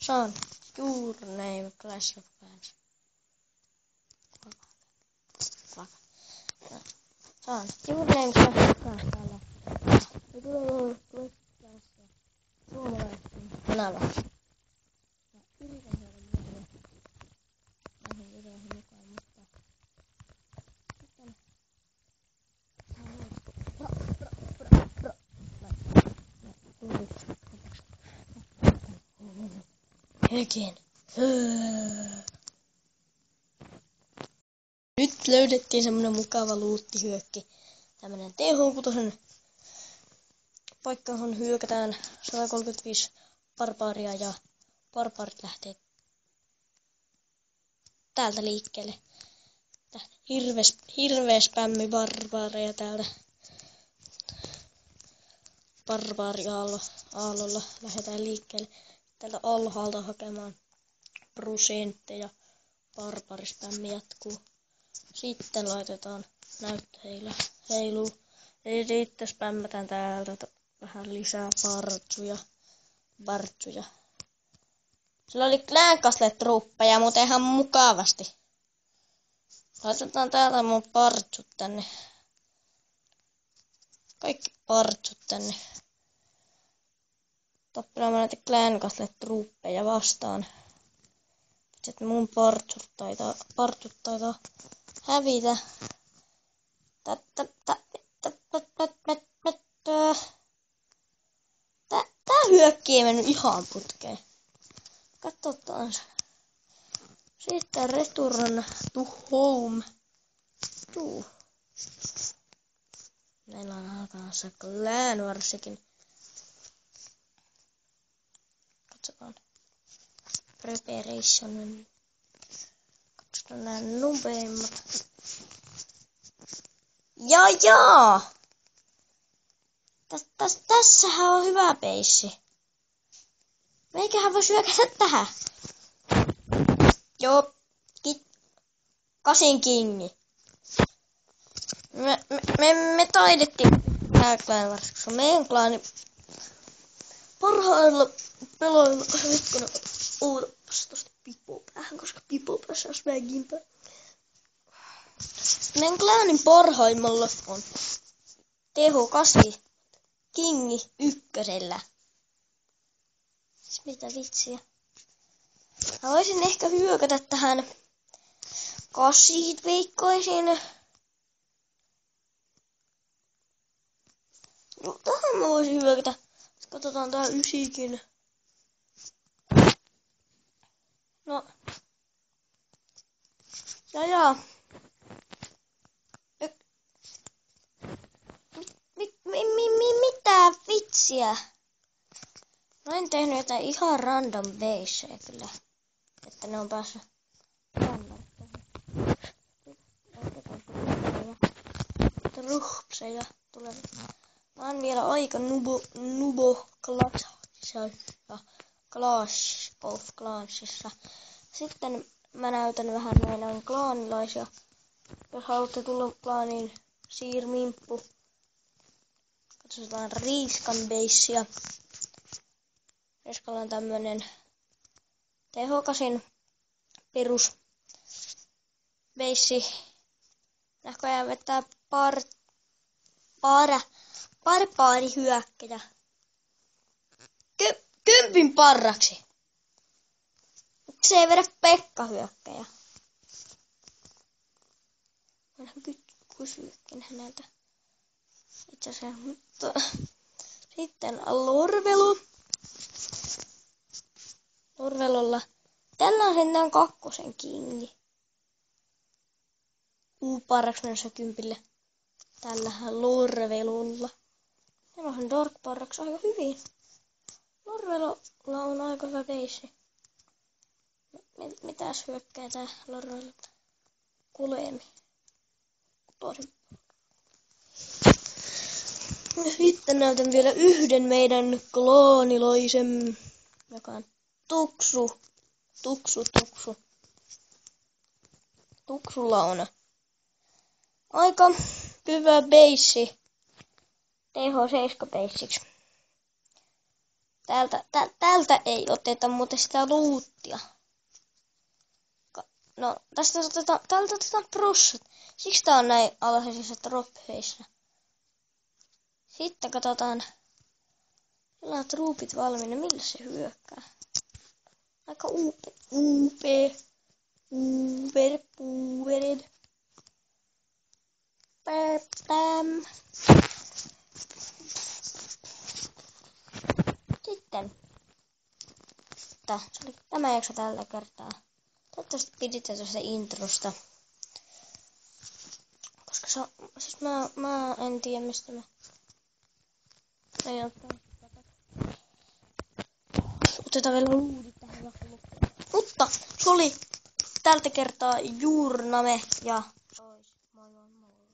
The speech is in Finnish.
Sean, your name Clash of Clans. Sean, your name Clash of Clans täällä. Ja tulee Clash suomalaisten kanava. Ja yritän saada videoja näihin videoihin mukaan, mutta sitten Helkeen. Nyt löydettiin semmonen mukava luuttihyökki. Tämmönen TH6 paikka, johon hyökätään 135 barbaaria ja barbaarit lähtee täältä liikkeelle. Hirveä spämmi barbaareja täältä. Barbaariaallolla lähdetään liikkeelle. Täältä alhaalta hakemaan prosentteja. Barbaarispämmi jatkuu. Sitten laitetaan näyttöheillä heiluu. Sitten spämmätään täältä vähän lisää partsuja. Sillä oli Clan-Castle-truppeja, mutta ihan mukavasti. Laitetaan täältä mun partsut tänne. Kaikki partsut tänne. Tappelemaan näitä Clan-Castle-truppeja vastaan. Sitten mun partsut taitaa hävitä. Tää hyökki ei mennyt ihan putkeen. Katsotaan. Sitten return to home. Meillä on alkamassa Clan Warsikin. Katsotaan. Preparation. Katsotaan nää nopeimmat. Jaa! Tässähän on hyvä peissi. Meikähän vois hyökätä tähän. Joo. Kasin kingi. Me taidettiin tää Clan Wars, koska meidän klaani parhailla peloilla. Hetkinen, ootapas tosta pipoa päähän, koska pipoa päässä on swagimpää. Meidän klaanin parhaimmalla on TH8 Kingi ykkösellä. Mitä vitsiä. Mä voisin ehkä hyökätä tähän 8 veikkoisin. No, tähän mä voisin hyökätä. Katsotaan tää 9kin. No. Jaa. Mitä vitsiä? Mä en tehnyt jotain ihan random baseja kyllä. Että ne on päässyt random. Ruhpseja tulee. Mä oon vielä aika nubo Clash of Clansissa. Sitten mä näytän vähän meidän klaanilaisia. Jos haluatte tulla klaaniin, siirmimppu. Katsotaan Riiskan beissiä. Riiskalla on tämmönen TH8 perus beissi. Näköjään vetää barbaarihyökkäjä. 10 parraksi. Se ei vedä Pekka-hyökkäjä. Mä kysyäkin häneltä. Itse asiassa, mutta sitten Lorvelo. Lorvelolla. Tällä on sentään 2 kingi. Parraksi menossa 10. Tällähän Lorvelolla. Meillä on Dark parraksi aika hyvin. Lorvelolla on aika hyvä beissi. Mitäs hyökkää tää Lorvelolta? Kulemi. Sitten näytän vielä yhden meidän klaanilaisen, joka on Tuksu. Tuksulla on aika Hyvä beissi. TH7 beissiksi. Täältä ei oteta muuten sitä luuttia. No, täältä otetaan prossut. Siksi tää on näin alhaisissa troppeissa. Sitten katsotaan. Meillä on truupit valmiina. Millä se hyökkää? Aika puuvered. Päm. Sitten. Se oli tämä jakso tällä kertaa. Toivottavasti piditte tuosta introsta. Koska se on, siis mä en tiedä mistä mä... Ei ottaa. Otetaan vielä luudit tähän loppuun. Mutta se oli tältä kertaa Juurname ja... Moi moi moi.